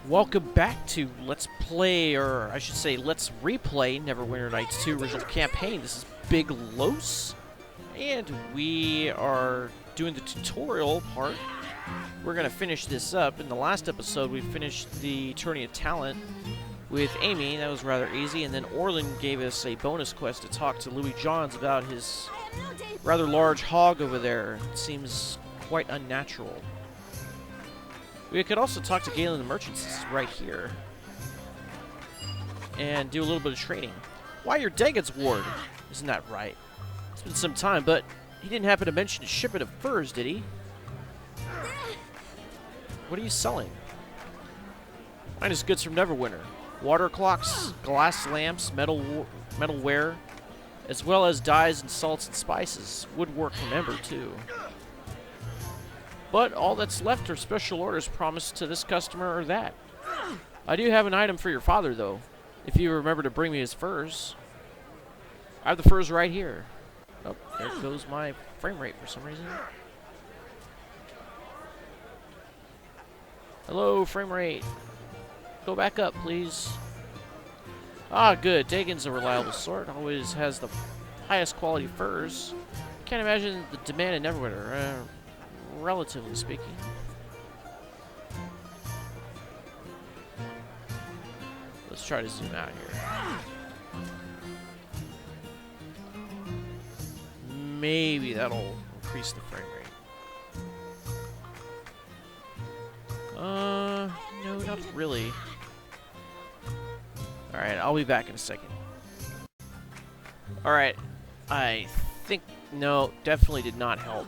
Welcome back to Let's Play, or I should say Let's Replay Neverwinter Nights 2 original campaign. This is Big Los, and we are doing the tutorial part. We're going to finish this up. In the last episode, we finished the Tourney of Talent with Amy. That was rather easy, and then Orlen gave us a bonus quest to talk to Lewy Jons about his rather large hog over there. It seems quite unnatural. We could also talk to Galen the Merchant, this is right here, and do a little bit of trading. Why, you're Dagon's ward? Isn't that right? It's been some time, but he didn't happen to mention a shipment of furs, did he? What are you selling? Mine is goods from Neverwinter. Water clocks, glass lamps, metalware, as well as dyes and salts and spices. Woodwork from Ember, too. But all that's left are special orders promised to this customer or that. I do have an item for your father, though, if you remember to bring me his furs. I have the furs right here. Oh, there goes my frame rate for some reason. Hello, frame rate. Go back up, please. Ah, good. Dagon's a reliable sort. Always has the highest quality furs. Can't imagine the demand in Neverwinter. Relatively speaking. Let's try to zoom out here. Maybe that'll increase the frame rate. No, not really. Alright, I'll be back in a second. Alright, I think, no, definitely did not help.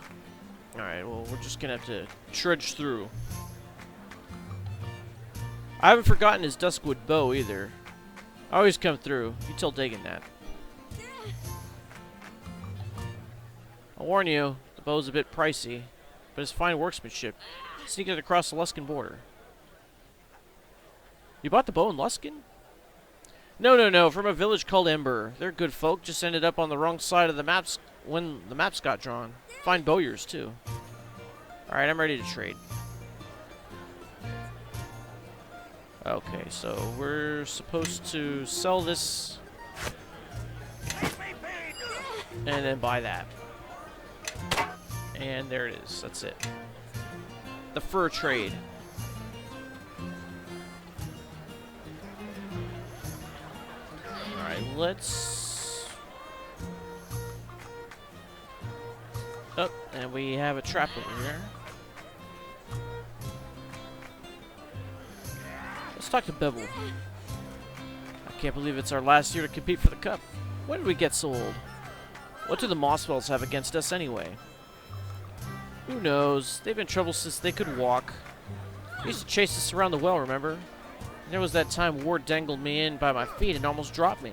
Alright, well, we're just gonna have to trudge through. I haven't forgotten his Duskwood bow, either. I always come through. You tell Dagon that. I'll warn you, the bow's a bit pricey, but it's fine workmanship. Sneak it across the Luskan border. You bought the bow in Luskan? No, from a village called Ember. They're good folk, just ended up on the wrong side of the maps when the maps got drawn. Fine bowyers, too. Alright, I'm ready to trade. Okay, so we're supposed to sell this and then buy that. And there it is. That's it. The fur trade. Alright, let's... Oh, and we have a trap over here. Let's talk to Bevel. I can't believe it's our last year to compete for the cup. When did we get so old? What do the Mossfelds have against us anyway? Who knows? They've been in trouble since they could walk. They used to chase us around the well, remember? And there was that time Ward dangled me in by my feet and almost dropped me.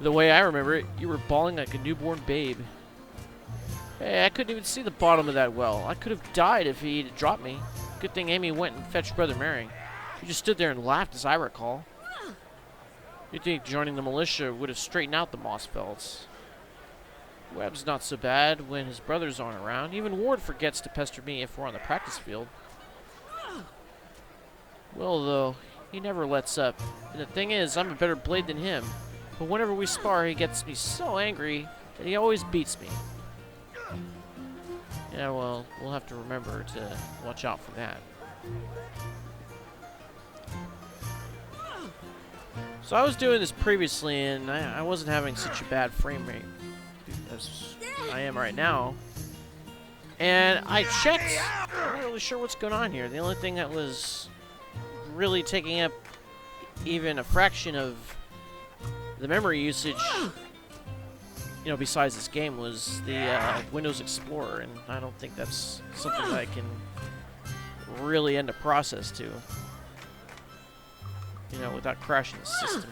The way I remember it, you were bawling like a newborn babe. Hey, I couldn't even see the bottom of that well. I could have died if he'd dropped me. Good thing Amy went and fetched Brother Mary. She just stood there and laughed, as I recall. You'd think joining the militia would have straightened out the Mossfelds. Webb's not so bad when his brothers aren't around. Even Ward forgets to pester me if we're on the practice field. Well, though, he never lets up. And the thing is, I'm a better blade than him. But whenever we spar, he gets me so angry that he always beats me. Yeah, well, we'll have to remember to watch out for that. So I was doing this previously, and I wasn't having such a bad frame rate as I am right now. And I checked. I'm not really sure what's going on here. The only thing that was really taking up even a fraction of the memory usage, you know, besides this game, was the Windows Explorer, and I don't think that's something that I can really end a process to, you know, without crashing the system.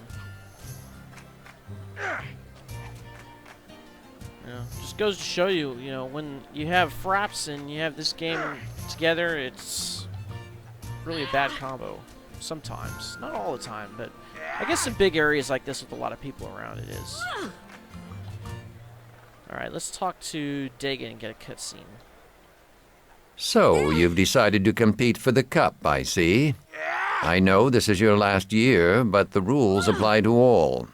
You know, just goes to show you, you know, when you have fraps and you have this game together, it's really a bad combo. Sometimes. Not all the time, but I guess in big areas like this with a lot of people around it is. Alright, let's talk to Dagon and get a cutscene. So, you've decided to compete for the cup, I see. I know this is your last year, but the rules apply to all,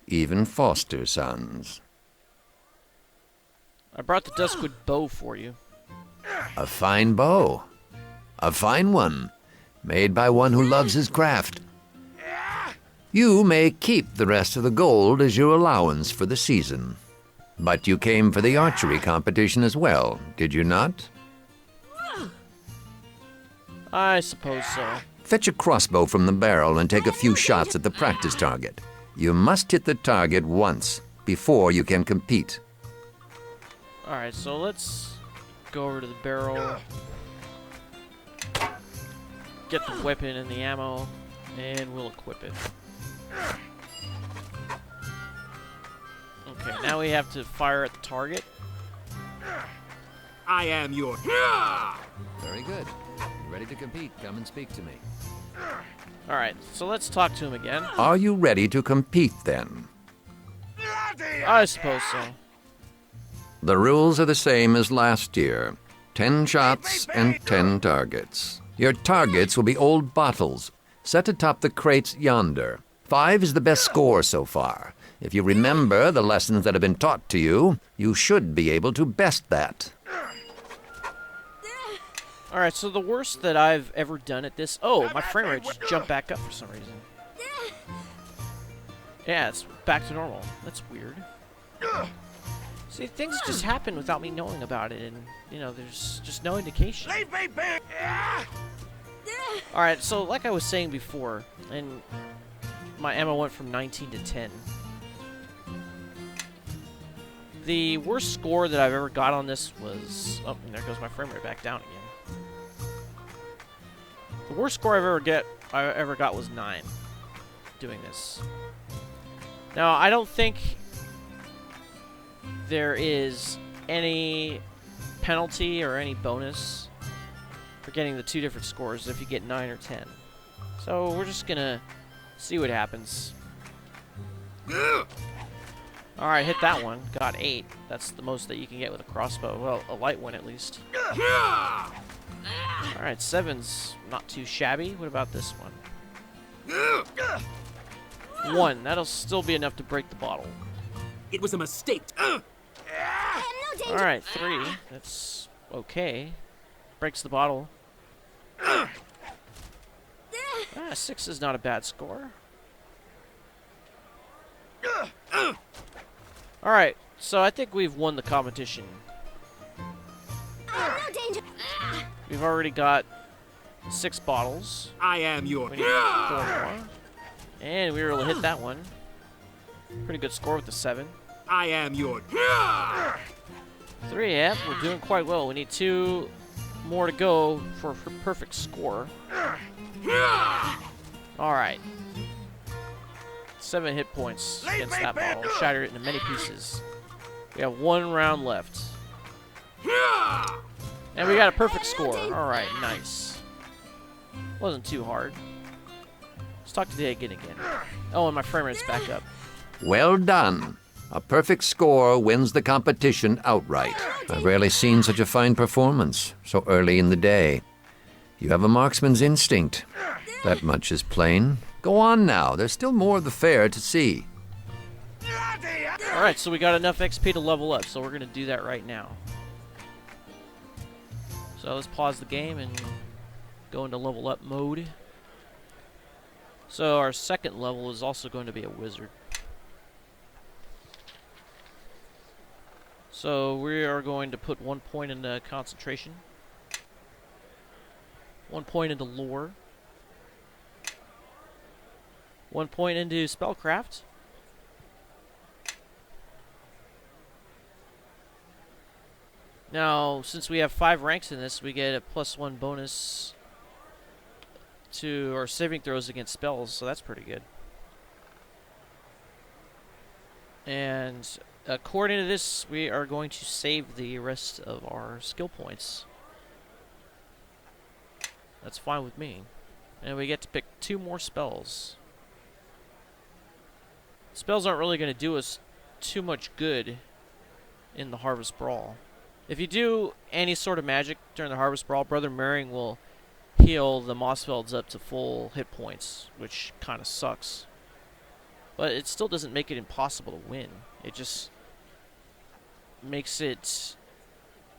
even foster sons. I brought the Duskwood bow for you. A fine bow. A fine one, made by one who loves his craft. You may keep the rest of the gold as your allowance for the season. But you came for the archery competition as well, did you not? I suppose so. Fetch a crossbow from the barrel and take a few shots at the practice target. You must hit the target once before you can compete. Alright, so let's go over to the barrel. Get the weapon and the ammo, and we'll equip it. Okay, now we have to fire at the target. I am your... Very good. Ready to compete? Come and speak to me. Alright, so let's talk to him again. Are you ready to compete then? I suppose so. The rules are the same as last year. 10 shots and 10 targets. Your targets will be old bottles, set atop the crates yonder. 5 is the best score so far. If you remember the lessons that have been taught to you, you should be able to best that. Alright, so the worst that I've ever done at this... Oh, my frame rate just jumped back up for some reason. Yeah, it's back to normal. That's weird. See, things just happen without me knowing about it, and, you know, there's just no indication. Alright, so like I was saying before, and my ammo went from 19 to 10. The worst score that I've ever got on this was... Oh, and there goes my frame rate back down again. The worst score I ever got was 9 doing this. Now, I don't think there is any penalty or any bonus for getting the 2 different scores if you get 9 or 10. So we're just gonna see what happens. Alright, hit that one. Got 8. That's the most that you can get with a crossbow. Well, a light one at least. Alright, 7's not too shabby. What about this one? 1. That'll still be enough to break the bottle. It was a mistake. Alright, 3. That's okay. Breaks the bottle. 6 is not a bad score. Alright, so I think we've won the competition. We've already got 6 bottles. I am your... We need 4 more. And we were able to hit that one. Pretty good score with the 7. I am your... 3, yeah, we're doing quite well. We need 2 more to go for a perfect score. Alright. 7 hit points against that bottle. Shattered it into many pieces. We have 1 round left. And we got a perfect score. Alright, nice. Wasn't too hard. Let's talk to Dagan again. Oh, and my frame rate's back up. Well done. A perfect score wins the competition outright. I've rarely seen such a fine performance so early in the day. You have a marksman's instinct. That much is plain. Go on now. There's still more of the fair to see. Alright, so we got enough XP to level up, so we're going to do that right now. So let's pause the game and go into level up mode. So our second level is also going to be a wizard. So we are going to put 1 point into concentration, 1 point into lore, 1 point into spellcraft, now, since we have 5 ranks in this, we get a +1 bonus to our saving throws against spells, so that's pretty good. And according to this, we are going to save the rest of our skill points. That's fine with me. And we get to pick 2 more spells. Spells aren't really going to do us too much good in the Harvest Brawl. If you do any sort of magic during the Harvest Brawl, Brother Merring will heal the Mossfelds up to full hit points, which kind of sucks. But it still doesn't make it impossible to win. It just makes it,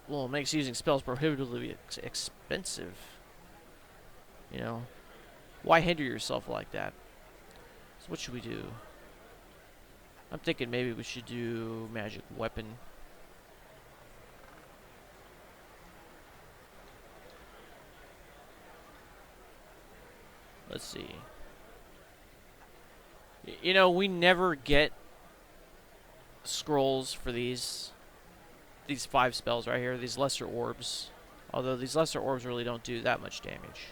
well, it makes using spells prohibitively expensive. You know, why hinder yourself like that? So what should we do? I'm thinking maybe we should do magic weapon. Let's see. You know, we never get scrolls for these 5 spells right here, these lesser orbs. Although these lesser orbs really don't do that much damage.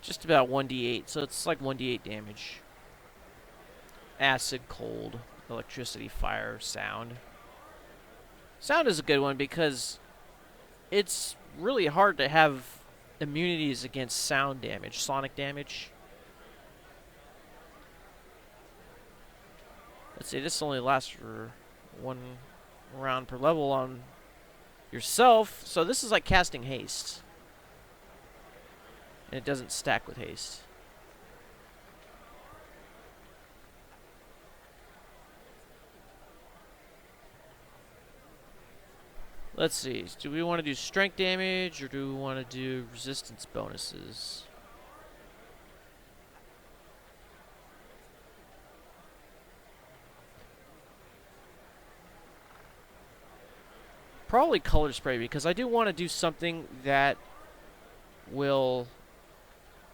Just about 1d8, so it's like 1d8 damage. Acid, cold, electricity, fire, sound. Sound is a good one because it's really hard to have immunities against sound damage, sonic damage. Let's see, this only lasts for 1 round per level on yourself, so this is like casting haste. And it doesn't stack with haste. Let's see. Do we want to do strength damage or do we want to do resistance bonuses? Probably color spray because I do want to do something that will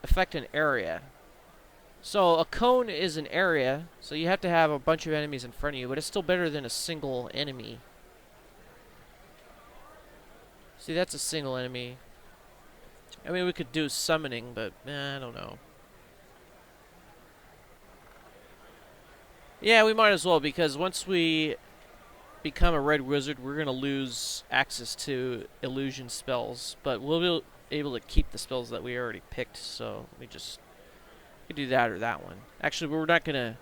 affect an area. So a cone is an area, so you have to have a bunch of enemies in front of you, but it's still better than a single enemy. See, that's a single enemy. I mean, we could do summoning, but I don't know. Yeah, we might as well, because once we become a red wizard, we're going to lose access to illusion spells, but we'll be able to keep the spells that we already picked, so we could do that or that one. Actually, we're not gonna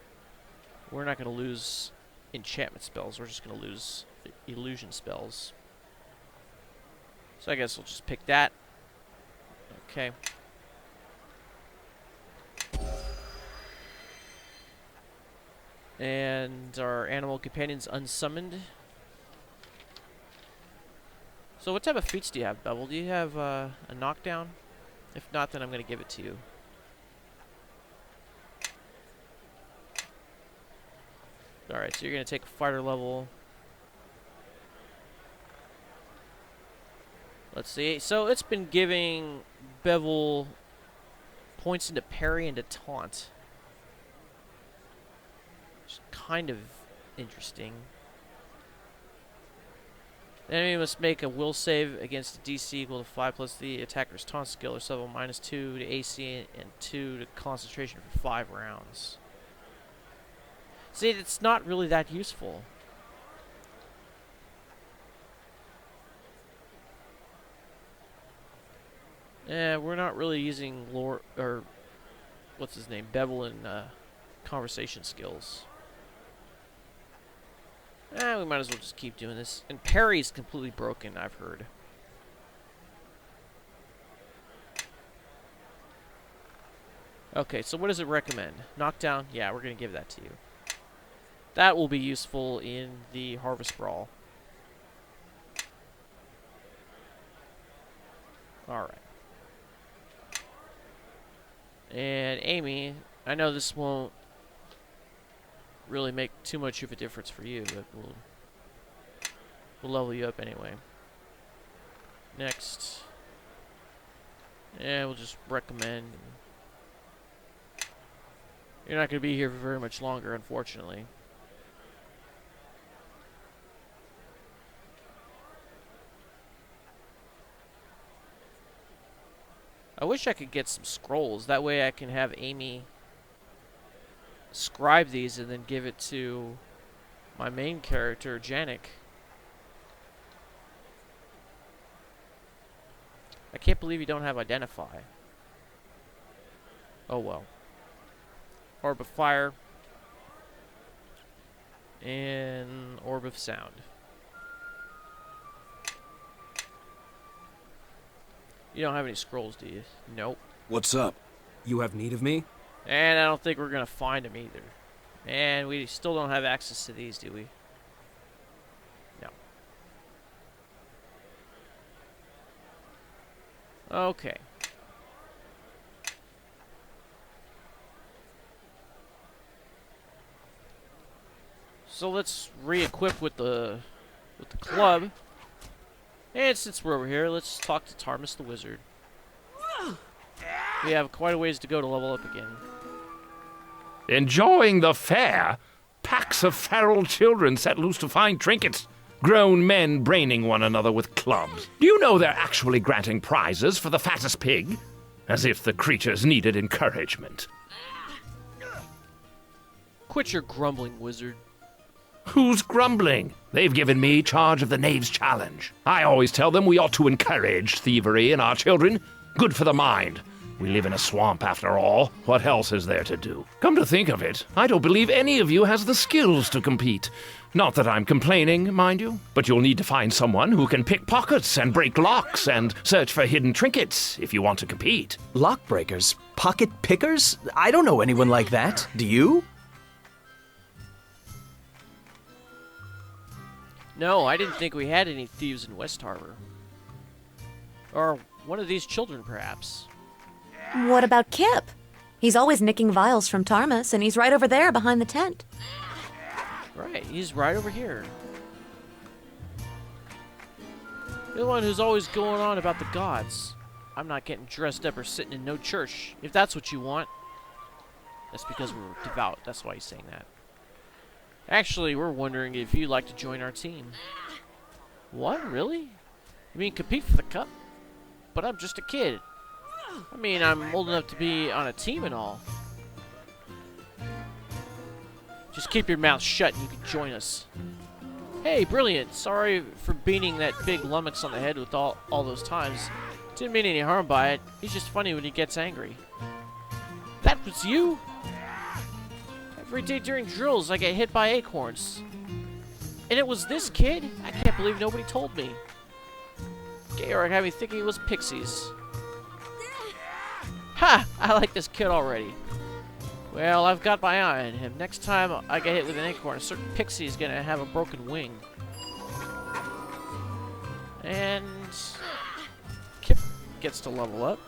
lose enchantment spells. We're just gonna lose illusion spells. So I guess we'll just pick that. Okay. And our animal companion's unsummoned. So what type of feats do you have, Bevel? Do you have a knockdown? If not, then I'm going to give it to you. Alright, so you're going to take a fighter level. Let's see. So it's been giving Bevel points into parry and to taunt. Which is kind of interesting. The enemy must make a will save against a DC equal to 5 plus the attacker's taunt skill or level -2 to AC and 2 to concentration for 5 rounds. See, it's not really that useful. Yeah, we're not really using lore or what's his name, Bevel in conversation skills. We might as well just keep doing this. And parry's completely broken, I've heard. Okay, so what does it recommend? Knockdown? Yeah, we're going to give that to you. That will be useful in the Harvest Brawl. Alright. And Amy, I know this won't really make too much of a difference for you, but we'll level you up anyway. Next. Yeah, we'll just recommend. You're not going to be here for very much longer, unfortunately. I wish I could get some scrolls. That way I can have Amy scribe these and then give it to my main character, Janik. I can't believe you don't have Identify. Oh well. Orb of Fire. And Orb of Sound. You don't have any scrolls, do you? Nope. What's up? You have need of me? And I don't think we're gonna find him either. And we still don't have access to these, do we? No. Okay. So let's re-equip with the club. And since we're over here, let's talk to Tarmus the Wizard. We have quite a ways to go to level up again. Enjoying the fair? Packs of feral children set loose to find trinkets. Grown men braining one another with clubs. Do you know they're actually granting prizes for the fattest pig? As if the creatures needed encouragement. Quit your grumbling, wizard. Who's grumbling? They've given me charge of the Knave's challenge. I always tell them we ought to encourage thievery in our children. Good for the mind. We live in a swamp after all. What else is there to do? Come to think of it, I don't believe any of you has the skills to compete. Not that I'm complaining, mind you, but you'll need to find someone who can pick pockets and break locks and search for hidden trinkets if you want to compete. Lock breakers? Pocket pickers? I don't know anyone like that. Do you? No, I didn't think we had any thieves in West Harbor. Or one of these children, perhaps. What about Kipp? He's always nicking vials from Tarmus, and he's right over there behind the tent. Right, he's right over here. You're the one who's always going on about the gods. I'm not getting dressed up or sitting in no church, if that's what you want. That's because we're devout, that's why he's saying that. Actually, we're wondering if you'd like to join our team. What, really? You mean compete for the cup? But I'm just a kid. I mean, I'm old enough to be on a team and all. Just keep your mouth shut and you can join us. Hey, brilliant. Sorry for beating that big lummox on the head with all those times. Didn't mean any harm by it. He's just funny when he gets angry. That was you? Every day during drills, I get hit by acorns. And it was this kid? I can't believe nobody told me. Georg had me thinking it was pixies. Ha! I like this kid already. Well, I've got my eye on him. Next time I get hit with an acorn, a certain pixie is gonna have a broken wing. And Kipp gets to level up.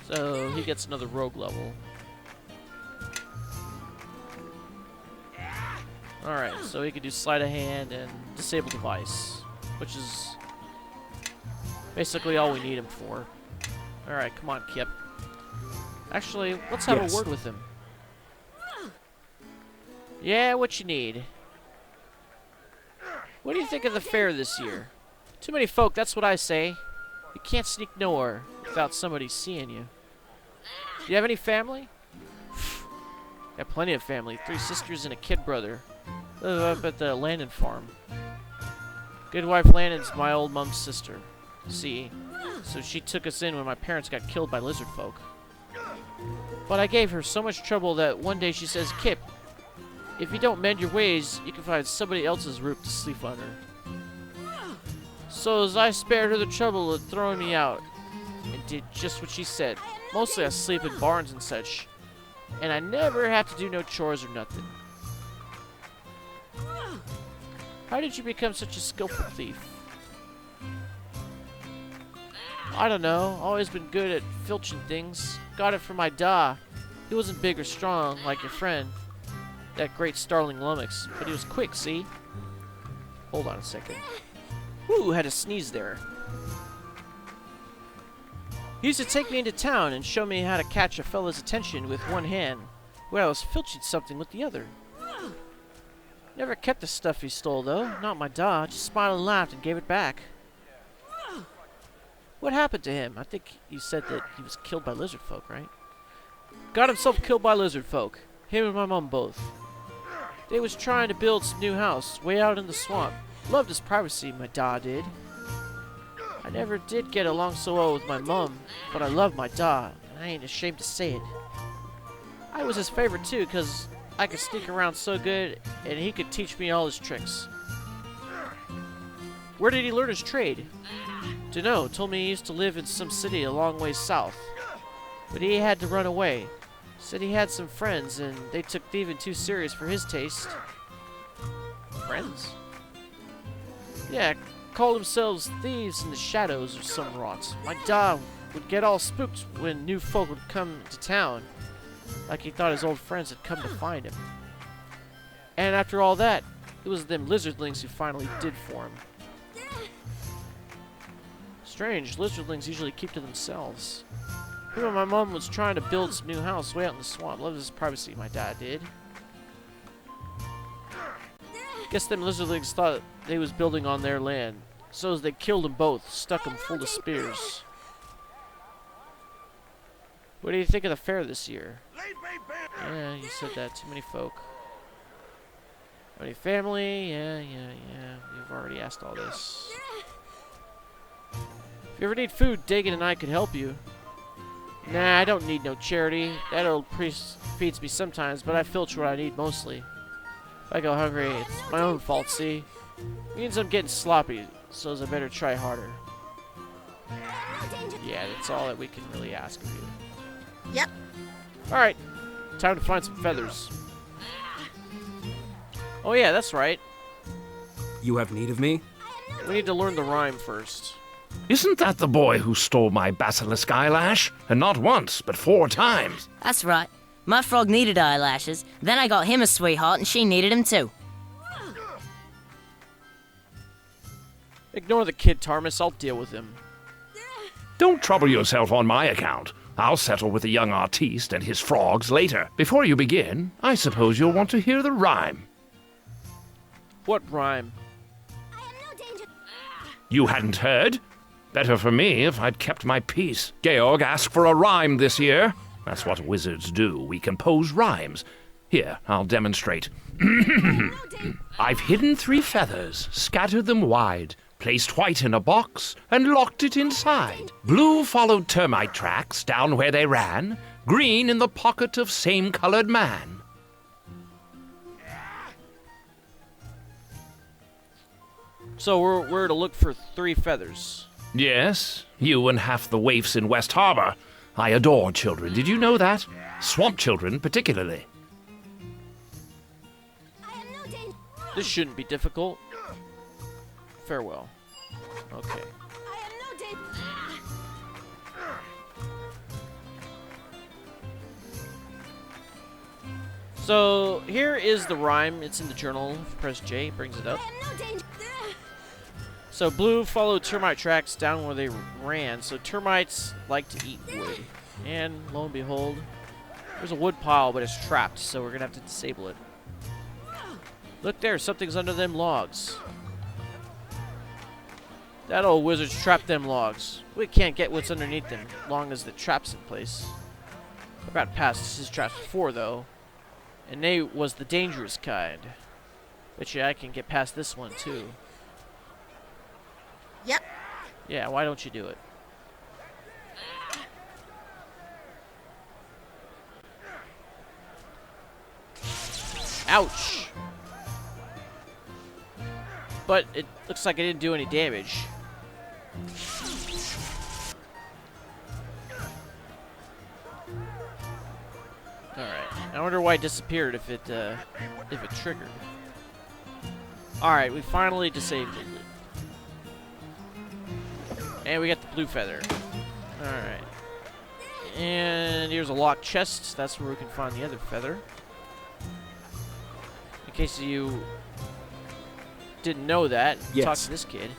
So he gets another rogue level. Alright, so he can do sleight of hand and disable device, which is basically all we need him for. Alright, come on, Kipp. Actually, let's have a word with him. Yeah, what you need? What do you think of the fair this year? Too many folk, that's what I say. You can't sneak nowhere without somebody seeing you. Do you have any family? Got plenty of family. 3 sisters and a kid brother. Live up at the Landon farm. Good wife Landon's my old mom's sister. See, so she took us in when my parents got killed by lizard folk. But I gave her so much trouble that one day she says, Kipp, if you don't mend your ways, you can find somebody else's roof to sleep under. So as I spared her the trouble of throwing me out, and did just what she said. Mostly I sleep in barns and such, and I never have to do no chores or nothing. How did you become such a skillful thief? I don't know. Always been good at filching things. Got it from my da. He wasn't big or strong like your friend, that great starling lummox, but he was quick, see? Hold on a second. Woo, had a sneeze there. He used to take me into town and show me how to catch a fella's attention with one hand, when I was filching something with the other. Never kept the stuff he stole, though. Not my da. Just smiled and laughed and gave it back. What happened to him? I think you said that he was killed by lizard folk, right? Got himself killed by lizard folk. Him and my mom both. They was trying to build some new house way out in the swamp. Loved his privacy, my da did. I never did get along so well with my mom, but I love my da, and I ain't ashamed to say it. I was his favorite too, 'cause I could sneak around so good, and he could teach me all his tricks. Where did he learn his trade? Dunno, told me he used to live in some city a long way south. But he had to run away. Said he had some friends, and they took thieving too serious for his taste. Friends? Yeah, called themselves thieves in the shadows or some rot. My dad would get all spooked when new folk would come to town, like he thought his old friends had come to find him. And after all that, it was them lizardlings who finally did for him. Strange, lizardlings usually keep to themselves. Even my mom was trying to build some new house way out in the swamp. Loves his privacy, my dad did. Guess them lizardlings thought they was building on their land. So as they killed them both, stuck them full of spears. What do you think of the fair this year? Yeah, you said that. Too many folk. Any family? Yeah. You've already asked all this. If you ever need food, Dagan and I could help you. Nah, I don't need no charity. That old priest feeds me sometimes, but I filch what I need mostly. If I go hungry, it's my own fault, see? Means I'm getting sloppy, so I better try harder. Yeah, that's all that we can really ask of you. Yep. Alright, time to find some feathers. Oh yeah, that's right. You have need of me? We need to learn the rhyme first. Isn't that the boy who stole my basilisk eyelash? And not once, but 4 times. That's right. My frog needed eyelashes. Then I got him a sweetheart, and she needed him too. Ignore the kid, Tarmus. I'll deal with him. Don't trouble yourself on my account. I'll settle with the young artiste and his frogs later. Before you begin, I suppose you'll want to hear the rhyme. What rhyme? You hadn't heard? Better for me if I'd kept my peace. Georg asked for a rhyme this year. That's what wizards do. We compose rhymes. Here, I'll demonstrate. I've hidden 3 feathers, scattered them wide, placed white in a box, and locked it inside. Blue followed termite tracks down where they ran, green in the pocket of same-colored man. So we're to look for 3 feathers. Yes, you and half the waifs in West Harbor. I adore children. Did you know that? Swamp children, particularly. This shouldn't be difficult. Farewell. Okay. So here is the rhyme. It's in the journal. If you press J, it brings it up. So blue followed termite tracks down where they ran. So termites like to eat wood. And lo and behold, there's a wood pile, but it's trapped, so we're gonna have to disable it. Look there, something's under them logs. That old wizard's trapped them logs. We can't get what's underneath them, long as the trap's in place. I've got past his traps before, though. And they was the dangerous kind. Bet you I can get past this one, too. Yep. Yeah, why don't you do it? Ouch! But it looks like it didn't do any damage. Alright. I wonder why it disappeared if it triggered. Alright, we finally disabled it. And we got the blue feather. Alright. And here's a locked chest. That's where we can find the other feather. In case you didn't know that, Yes. talk to this kid.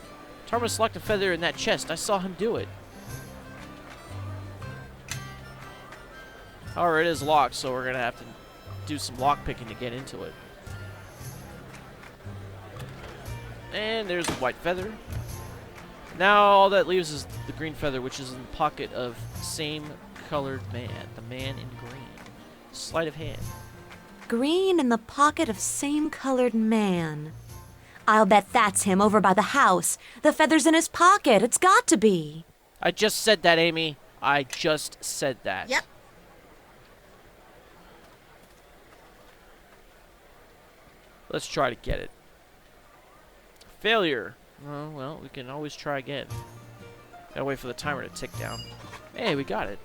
Tarmus locked a feather in that chest. I saw him do it. However, it is locked, so we're going to have to do some lock picking to get into it. And there's the white feather. Now all that leaves is the green feather, which is in the pocket of same colored man, the man in green. Sleight of hand. Green in the pocket of same colored man. I'll bet that's him over by the house. The feather's in his pocket. It's got to be. I just said that, Amy. I just said that. Yep. Let's try to get it. Failure. Oh, well, we can always try again. Gotta wait for the timer to tick down. Hey, we got it.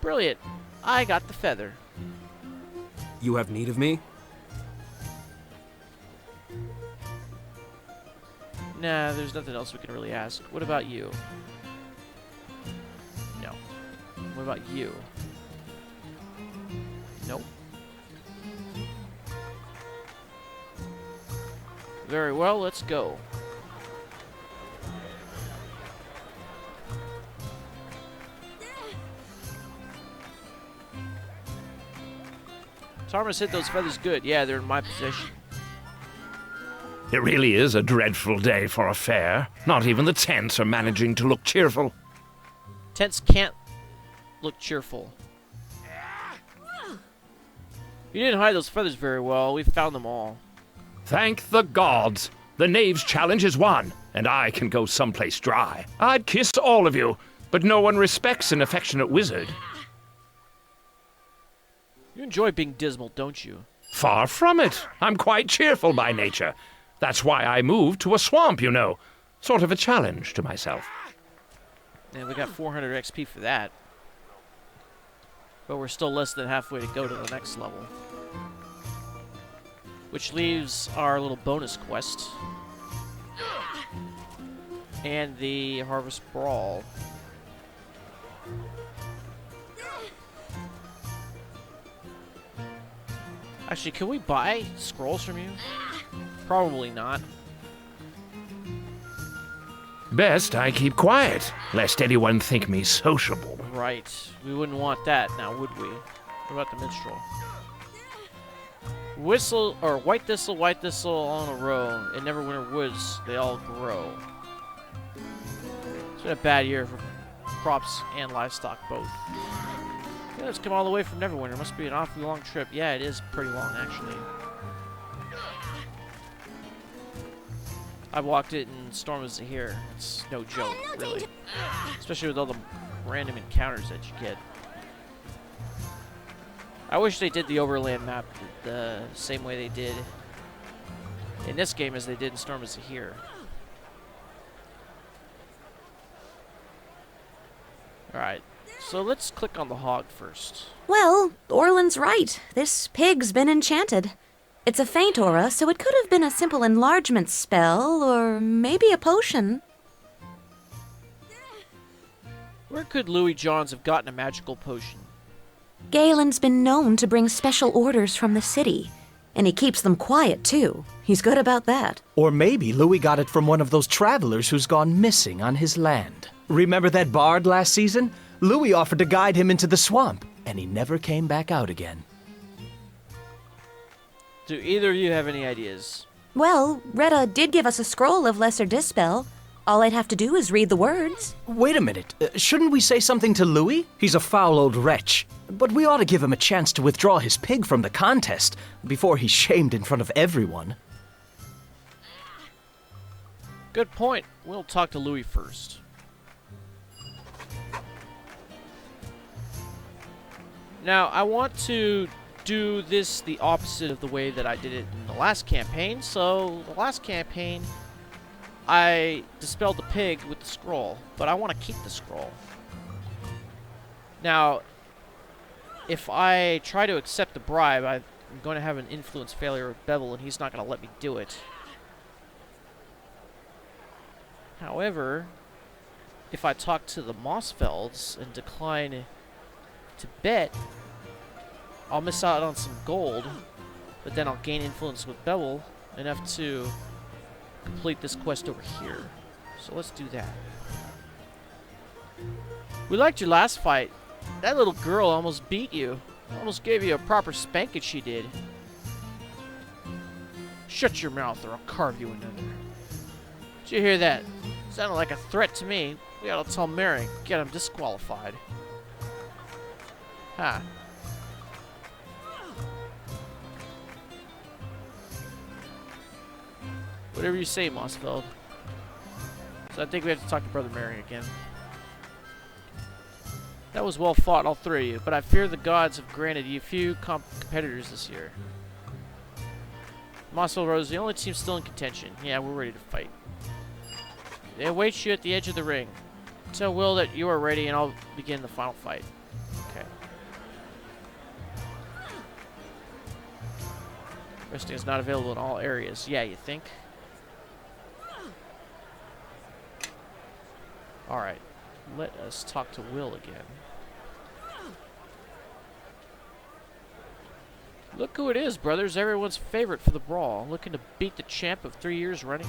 Brilliant. I got the feather. You have need of me? Nah, there's nothing else we can really ask. What about you? No. What about you? Nope. Very well, let's go. Tarmus hit those feathers good. Yeah, they're in my possession. It really is a dreadful day for a fair. Not even the tents are managing to look cheerful. Tents can't look cheerful. You didn't hide those feathers very well. We found them all. Thank the gods. The Knave's challenge is won, and I can go someplace dry. I'd kiss all of you, but no one respects an affectionate wizard. You enjoy being dismal, don't you? Far from it. I'm quite cheerful by nature. That's why I moved to a swamp, you know. Sort of a challenge to myself. And we got 400 XP for that. But we're still less than halfway to go to the next level. Which leaves our little bonus quest. And the Harvest Brawl. Actually, can we buy scrolls from you? Probably not. Best I keep quiet, lest anyone think me sociable. Right. We wouldn't want that now, would we? What about the minstrel? Whistle, or white thistle all in a row. In Neverwinter Woods, they all grow. It's been a bad year for crops and livestock both. Yeah, let's come all the way from Neverwinter. Must be an awfully long trip. Yeah, it is pretty long, actually. I walked it in Storm of Zahir. It's no joke, really. Especially with all the random encounters that you get. I wish they did the overland map the same way they did in this game as they did in Storm of Zahir. Alright, so let's click on the hog first. Well, Orlen's right. This pig's been enchanted. It's a faint aura, so it could have been a simple enlargement spell, or maybe a potion. Where could Lewy Jons have gotten a magical potion? Galen's been known to bring special orders from the city, and he keeps them quiet, too. He's good about that. Or maybe Louis got it from one of those travelers who's gone missing on his land. Remember that bard last season? Louis offered to guide him into the swamp, and he never came back out again. Do either of you have any ideas? Well, Retta did give us a scroll of Lesser Dispel. All I'd have to do is read the words. Wait a minute. Shouldn't we say something to Louis? He's a foul old wretch. But we ought to give him a chance to withdraw his pig from the contest before he's shamed in front of everyone. Good point. We'll talk to Louis first. Now, I want to do this the opposite of the way that I did it in the last campaign. So, the last campaign, I dispelled the pig with the scroll, but I want to keep the scroll. Now, if I try to accept the bribe, I'm going to have an influence failure with Bevel, and he's not going to let me do it. However, if I talk to the Mossfelds and decline to bet, I'll miss out on some gold, but then I'll gain influence with Bevel enough to complete this quest over here. So let's do that. We liked your last fight. That little girl almost beat you. Almost gave you a proper spanking, she did. Shut your mouth or I'll carve you another. Did you hear that? Sounded like a threat to me. We gotta tell Mary. Get him disqualified. Ha. Whatever you say, Mossfeld. So I think we have to talk to Brother Mary again. That was well fought, all three of you, but I fear the gods have granted you few competitors this year. Mossfelds Rose, the only team still in contention. Yeah, we're ready to fight. They await you at the edge of the ring. Tell Will that you are ready and I'll begin the final fight. Okay. Resting is not available in all areas. Yeah, you think? Alright. Let us talk to Will again. Look who it is, brothers. Everyone's favorite for the brawl. Looking to beat the champ of 3 years running.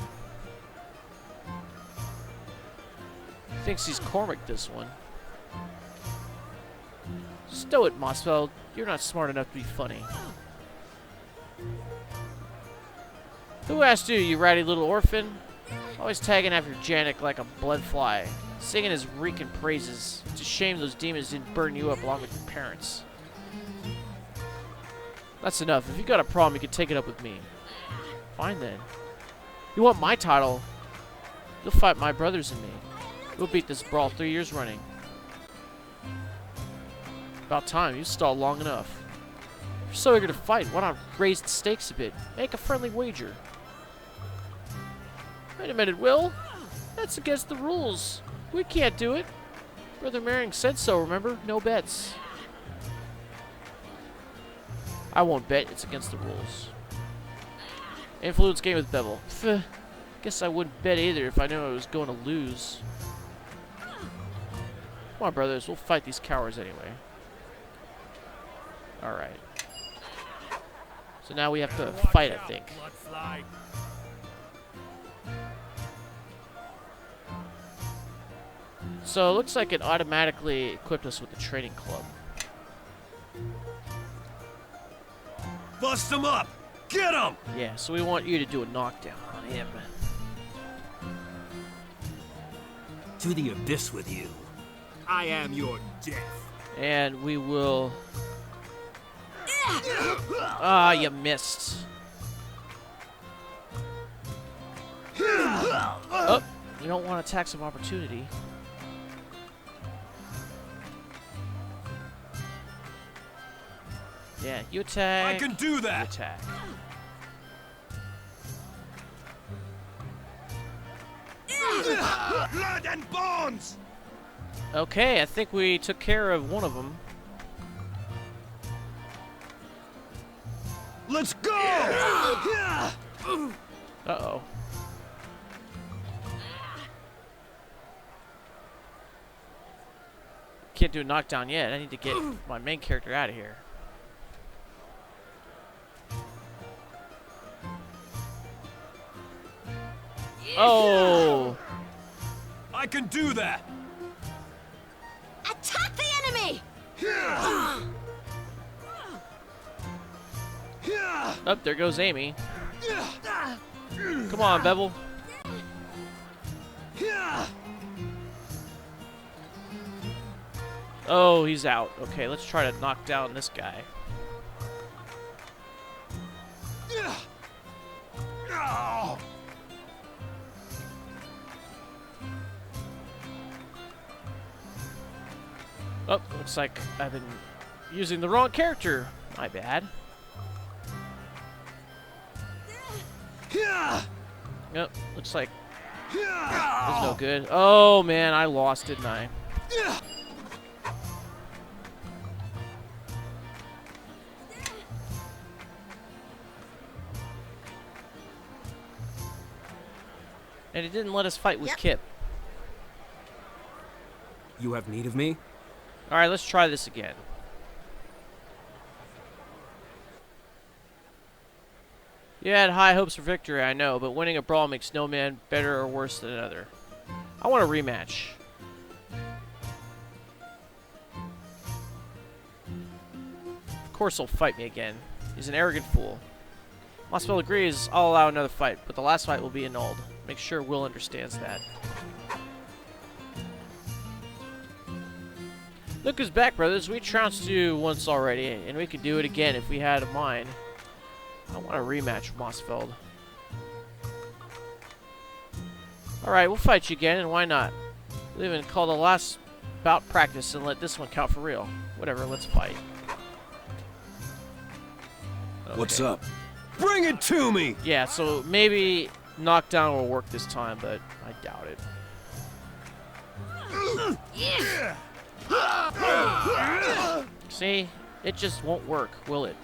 Thinks he's Cormac this one. Stow it, Mossfeld. You're not smart enough to be funny. Who asked you, you ratty little orphan? Always tagging after Janik like a blood fly. Singing his reeking praises. It's a shame those demons didn't burn you up along with your parents. That's enough. If you got a problem, you can take it up with me. Fine then. You want my title? You'll fight my brothers and me. We'll beat this brawl 3 years running. About time. You stalled long enough. If you're so eager to fight, why not raise the stakes a bit? Make a friendly wager. Wait a minute, Will. That's against the rules. We can't do it. Brother Merring said so, remember? No bets. I won't bet. It's against the rules. Influence game with Bevel. Pfft. Guess I wouldn't bet either if I knew I was going to lose. Come on, brothers. We'll fight these cowards anyway. Alright. So now we have to fight, I think. So it looks like it automatically equipped us with the training club. Bust him up! Get him! Yeah, so we want you to do a knockdown on him. To the abyss with you. I am your death. And we will... Ah, you missed. Oh, we don't want attacks of opportunity. Yeah, you attack. I can do You that! attack. Blood and bones! Okay, I think we took care of one of them. Let's go! Uh-oh. Can't do a knockdown yet. I need to get my main character out of here. Oh! I can do that! Attack the enemy! Oh, there goes Amy. Come on, Bevel. Oh, he's out. Okay, let's try to knock down this guy. Oh, looks like I've been using the wrong character. My bad. Yep, looks like it's no good. Oh man, I lost, didn't I? And it didn't let us fight with Kipp. You have need of me? Alright, let's try this again. You had high hopes for victory, I know, but winning a brawl makes no man better or worse than another. I want a rematch. Of course he'll fight me again. He's an arrogant fool. Mossfelds agrees, I'll allow another fight, but the last fight will be annulled. Make sure Will understands that. Look who's back, brothers. We trounced you once already, and we could do it again if we had a mind. I want a rematch, Mossfelds. Alright, we'll fight you again, and why not? We'll even call the last bout practice and let this one count for real. Whatever, let's fight. Okay. What's up? Bring it to me! Yeah, so maybe knockdown will work this time, but I doubt it. See? It just won't work, will it?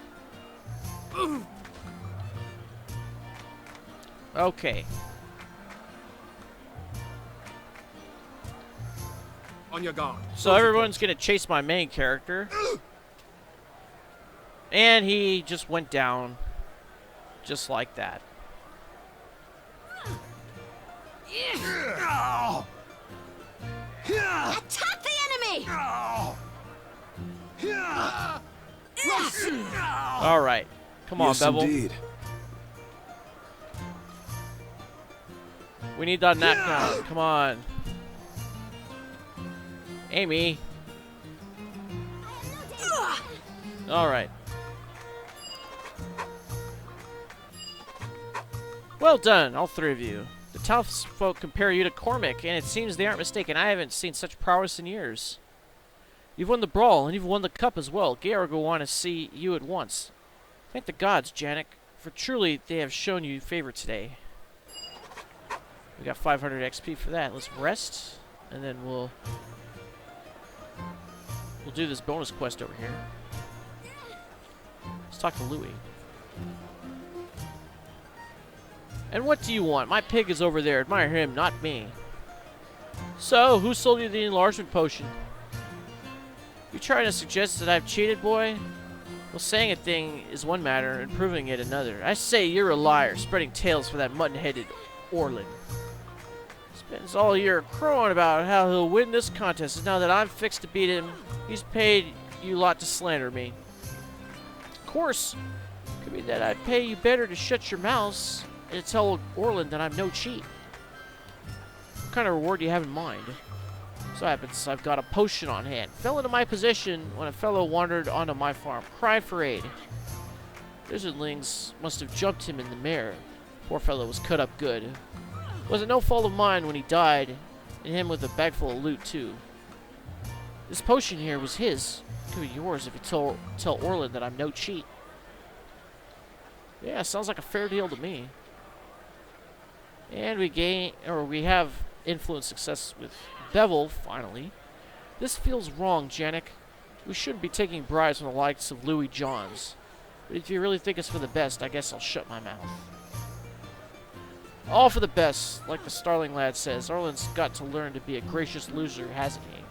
Okay. On your guard. So everyone's gonna chase my main character. And he just went down. Just like that. Attack the enemy! Alright. Come on, Bevel. Indeed. We need that knockdown. Come on. Amy. Alright. Well done, all three of you. The townsfolk compare you to Cormac, and it seems they aren't mistaken. I haven't seen such prowess in years. You've won the brawl, and you've won the cup as well. Georg will want to see you at once. Thank the gods, Janek, for truly they have shown you favor today. We got 500 XP for that. Let's rest, and then we'll do this bonus quest over here. Let's talk to Lewy. And what do you want? My pig is over there. Admire him, not me. So, who sold you the enlargement potion? You trying to suggest that I've cheated, boy? Well, saying a thing is one matter, and proving it another. I say you're a liar, spreading tales for that mutton-headed Orlen. Spends all year crowing about how he'll win this contest, and now that I'm fixed to beat him, he's paid you lot to slander me. Of course, could be that I'd pay you better to shut your mouths and to tell Orlen that I'm no cheat. What kind of reward do you have in mind? So happens I've got a potion on hand. Fell into my possession when a fellow wandered onto my farm, crying for aid. Lizardlings must have jumped him in the mare. Poor fellow was cut up good. Was it no fault of mine when he died, and him with a bag full of loot too. This potion here was his. It could be yours if you tell Orlen that I'm no cheat. Yeah, sounds like a fair deal to me. And we have influence success with Bevel, finally. This feels wrong, Janek. We shouldn't be taking bribes from the likes of Lewy Jons. But if you really think it's for the best, I guess I'll shut my mouth. All for the best, like the Starling lad says. Orlen's got to learn to be a gracious loser, hasn't he?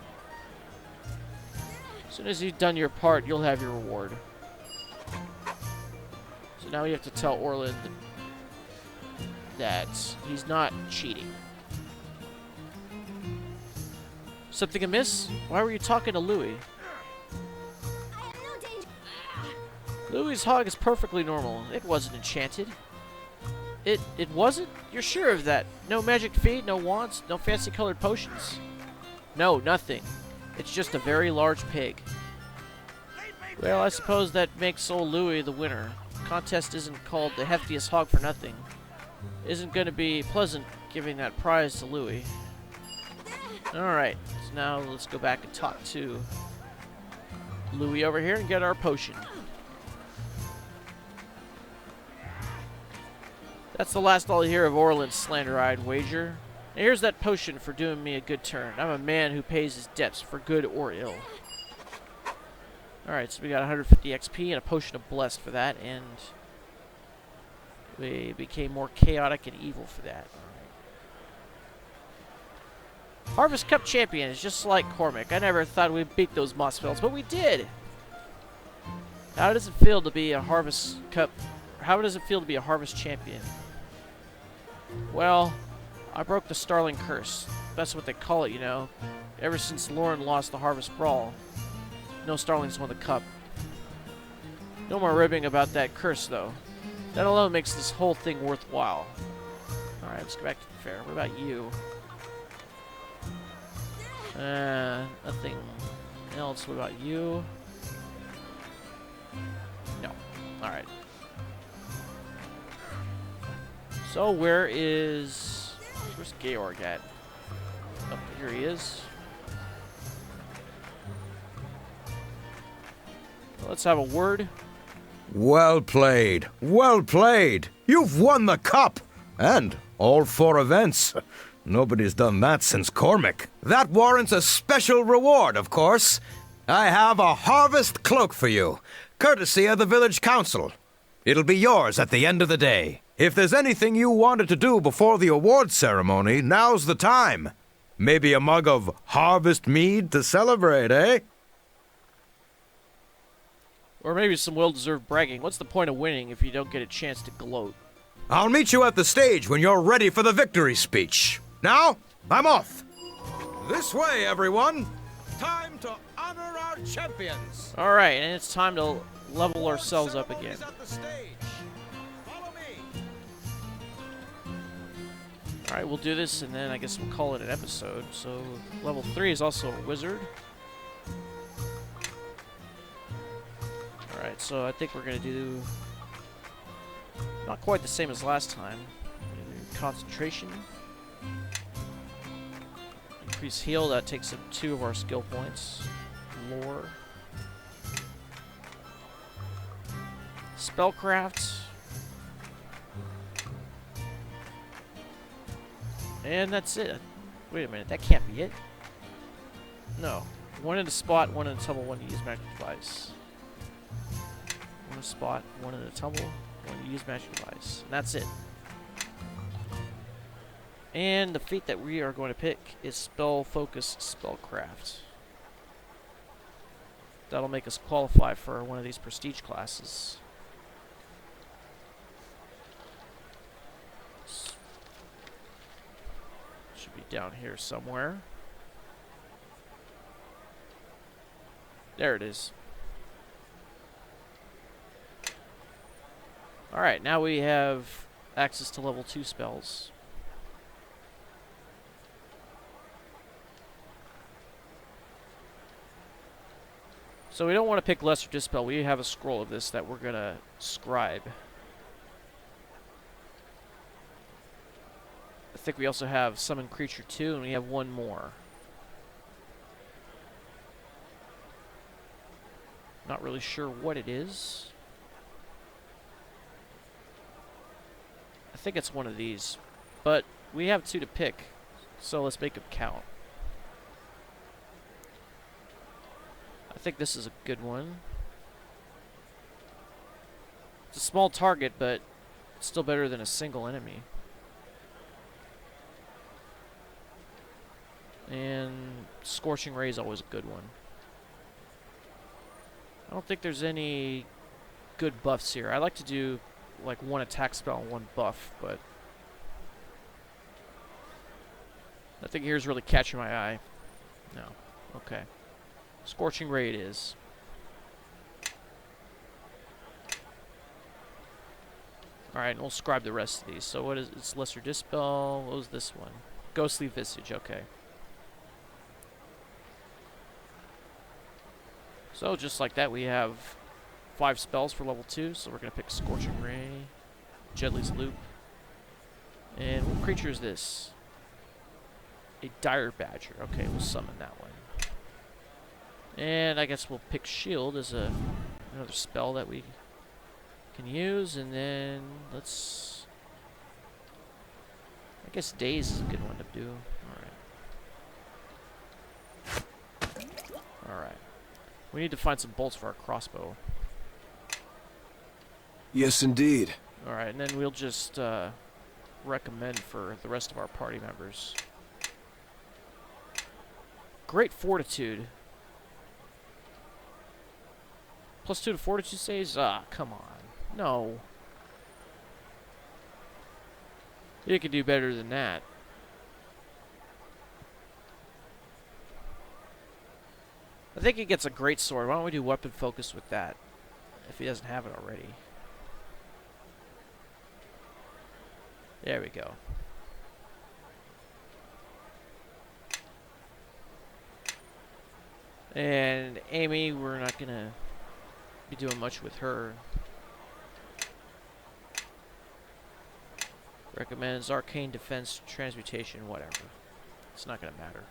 As soon as you've done your part, you'll have your reward. So now we have to tell Orlen that he's not cheating. Something amiss? Why were you talking to Lewy? Lewy's hog is perfectly normal. It wasn't enchanted. It wasn't? You're sure of that? No magic feed, no wands, no fancy colored potions? No, nothing. It's just a very large pig. Well, I suppose that makes old Lewy the winner. The contest isn't called the heftiest hog for nothing. Isn't going to be pleasant giving that prize to Lewy. Alright, so now let's go back and talk to Lewy over here and get our potion. That's the last I'll hear of Orlen's slander, I'd wager. And here's that potion for doing me a good turn. I'm a man who pays his debts for good or ill. Alright, so we got 150 XP and a potion of blessed for that, and we became more chaotic and evil for that. Alright. Harvest Cup champion is just like Cormac. I never thought we'd beat those Mossfelds, but we did! How does it feel to be a Harvest Cup? How does it feel to be a Harvest champion? Well, I broke the Starling curse. That's what they call it, you know. Ever since Lauren lost the Harvest Brawl, no Starlings won the cup. No more ribbing about that curse, though. That alone makes this whole thing worthwhile. Alright, let's go back to the fair. What about you? Nothing else. What about you? No. Alright. So, where's Georg at? Oh, here he is. Let's have a word. Well played. Well played. You've won the cup. And all 4 events. Nobody's done that since Cormac. That warrants a special reward, of course. I have a harvest cloak for you, courtesy of the village council. It'll be yours at the end of the day. If there's anything you wanted to do before the award ceremony, now's the time. Maybe a mug of harvest mead to celebrate, eh? Or maybe some well-deserved bragging. What's the point of winning if you don't get a chance to gloat? I'll meet you at the stage when you're ready for the victory speech. Now, I'm off. This way, everyone. Time to honor our champions. All right, and it's time to level ourselves up again. At the stage. Follow me. All right, we'll do this, and then I guess we'll call it an episode. So level 3 is also a wizard. All right, so I think we're going to do not quite the same as last time. Concentration. Increase heal, that takes up 2 of our skill points. Lore. Spellcraft. And that's it. Wait a minute, that can't be it. No. 1 in a spot, 1 in a tumble, 1 to use magic device. 1 in a spot, 1 in a tumble, 1 to use magic device. And that's it. And the feat that we are going to pick is Spell Focus Spellcraft. That'll make us qualify for one of these prestige classes. Should be down here somewhere. There it is. Alright, now we have access to level 2 spells. So we don't want to pick Lesser Dispel. We have a scroll of this that we're going to scribe. I think we also have Summon Creature 2, and we have 1 more. Not really sure what it is. I think it's one of these. But we have 2 to pick, so let's make them count. I think this is a good one. It's a small target, but it's still better than a single enemy. And Scorching Ray is always a good one. I don't think there's any good buffs here. I like to do like 1 attack spell and 1 buff, but nothing here is really catching my eye. No. Okay. Scorching Ray it is. Alright, and we'll scribe the rest of these. So what is it's Lesser Dispel? What was this one? Ghostly Visage, okay. So just like that we have 5 spells for level 2, so we're gonna pick Scorching Ray, Jedley's Loop. And what creature is this? A Dire Badger. Okay, we'll summon that one. And I guess we'll pick Shield as another spell that we can use, and then let's... I guess Daze is a good one to do. Alright. Alright. We need to find some bolts for our crossbow. Yes, indeed. Alright, and then we'll just recommend for the rest of our party members. Great Fortitude. +2 to Fortitude saves? Ah, come on. No. You can do better than that. I think he gets a great sword. Why don't we do weapon focus with that? If he doesn't have it already. There we go. And Amy, we're not gonna be doing much with her. Recommends Arcane Defense, Transmutation, whatever. It's not gonna matter.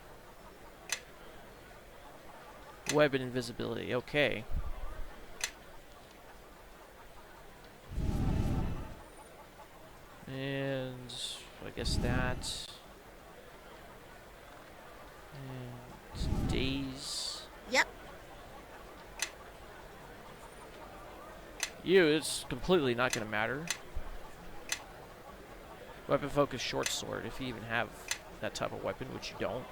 Weapon Invisibility, okay. guess that. And days. Yep. It's completely not going to matter. Weapon focus short sword, if you even have that type of weapon, which you don't.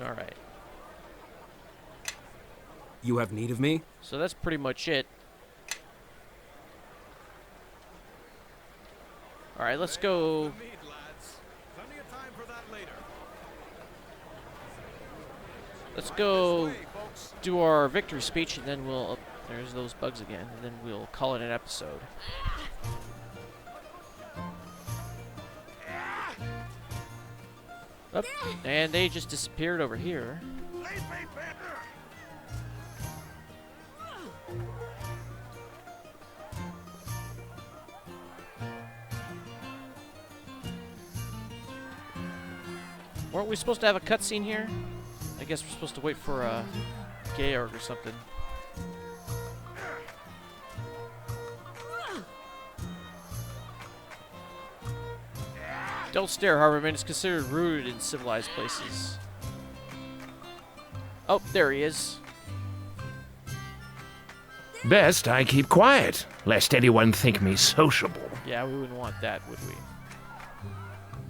Alright. You have need of me? So that's pretty much it. Alright, let's go. Let's go do our victory speech, and then we'll... Oh, there's those bugs again, and then we'll call it an episode. Oh, and they just disappeared over here. Weren't we supposed to have a cutscene here? I guess we're supposed to wait for a Georg or something. Don't stare, Harvard. It's considered rude in civilized places. Oh, there he is. Best I keep quiet, lest anyone think me sociable. Yeah, we wouldn't want that, would we?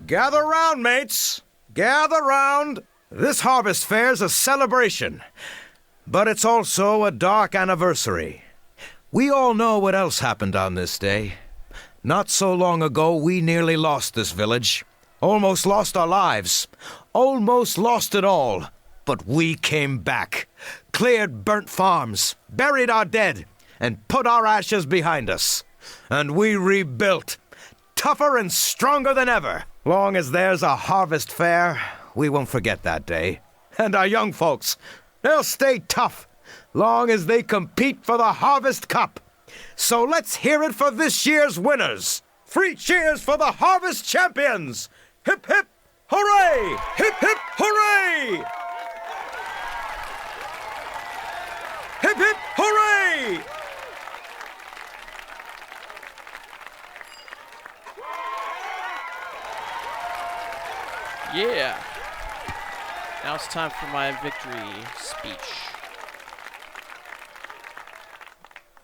Gather round, mates. Gather round. This harvest fair's a celebration, but it's also a dark anniversary. We all know what else happened on this day. Not so long ago, we nearly lost this village. Almost lost our lives. Almost lost it all. But we came back. Cleared burnt farms. Buried our dead. And put our ashes behind us. And we rebuilt. Tougher and stronger than ever. Long as there's a harvest fair, we won't forget that day. And our young folks, they'll stay tough. Long as they compete for the Harvest Cup. So let's hear it for this year's winners. 3 cheers for the Harvest Champions. Hip, hip, hooray! Hip, hip, hooray! Hip, hip, hooray! Yeah. Now it's time for my victory speech.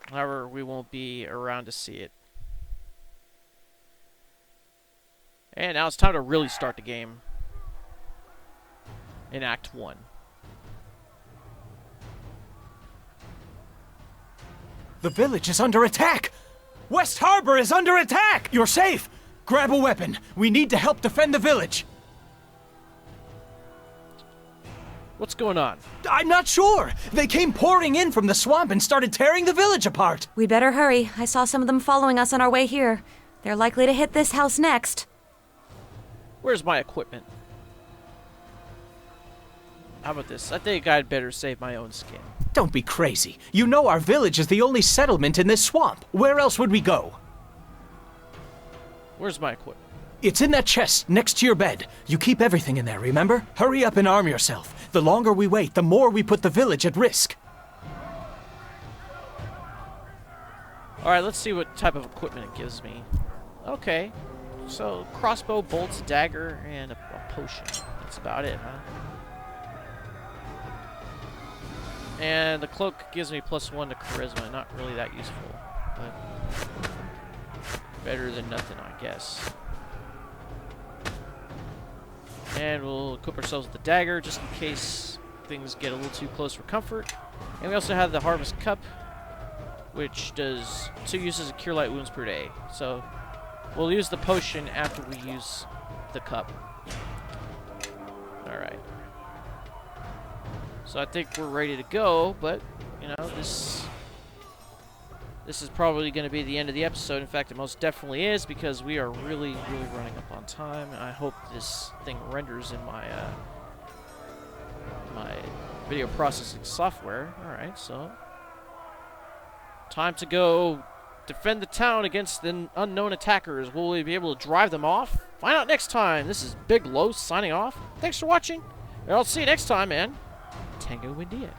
However, we won't be around to see it. And now it's time to really start the game. In Act 1. The village is under attack! West Harbor is under attack! You're safe! Grab a weapon. We need to help defend the village. What's going on? I'm not sure. They came pouring in from the swamp and started tearing the village apart. We better hurry. I saw some of them following us on our way here. They're likely to hit this house next. Where's my equipment? How about this? I think I'd better save my own skin. Don't be crazy. You know our village is the only settlement in this swamp. Where else would we go? Where's my equipment? It's in that chest next to your bed. You keep everything in there, remember? Hurry up and arm yourself. The longer we wait, the more we put the village at risk. Alright, let's see what type of equipment it gives me. Okay. So, crossbow, bolts, dagger, and a potion. That's about it, huh? And the cloak gives me +1 to charisma. Not really that useful, but better than nothing, I guess. And we'll equip ourselves with the dagger just in case things get a little too close for comfort. And we also have the Harvest Cup, which does 2 uses of Cure Light Wounds per day. So we'll use the potion after we use the cup. Alright. So I think we're ready to go, but, you know, this is probably going to be the end of the episode. In fact, it most definitely is, because we are really, really running up on time. And I hope this thing renders in my my video processing software. Alright, so time to go defend the town against the unknown attackers. Will we be able to drive them off? Find out next time. This is Big Los signing off. Thanks for watching, and I'll see you next time, man. Tango India.